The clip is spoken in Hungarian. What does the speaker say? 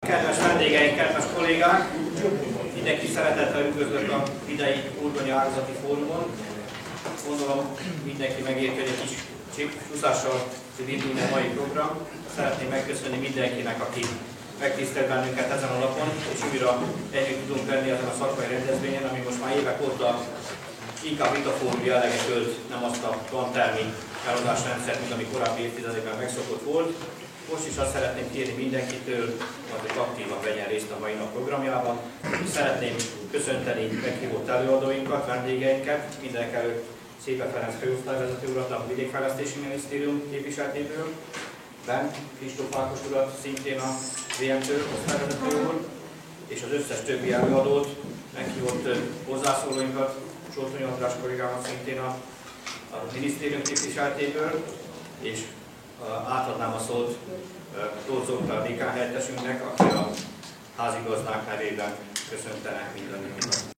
Kedves vendégeink, kedves kollégák! Mindenki szeretettel üdvözlök a idei Urgonyi Ágazati Fórumon. Gondolom mindenki megérti, hogy egy kis csúszással indulni a mai program. Szeretném megköszönni mindenkinek, aki megtisztelt bennünket ezen a napon, és újra együtt tudunk lenni ezen a szakmai rendezvényen, ami most már évek óta inkább vitafórum jelleget ölt, nem azt a tantermi feladásrendszert, mint ami korábbi évtizedekben megszokott volt. Most is azt szeretném kérni mindenkitől, hogy aktívan vegyen részt a mai nap programjában. Szeretném köszönteni meghívott előadóinkat, vendégeinket, mindenekelőtt Szépe Ferenc főosztályvezető urat a Vidékfejlesztési Minisztérium képviseletéből, Bent Kristóf Ákos urat, szintén a VMT osztályvezető úr, és az összes többi előadót, meghívott hozzászólóinkat, Soltonyi András kollégámat szintén a minisztérium képviseletéből, és átadnám a szót Tóth Zoltán dékánhelyettesünknek, aki a házigazdák nevében köszöntene mindenkit.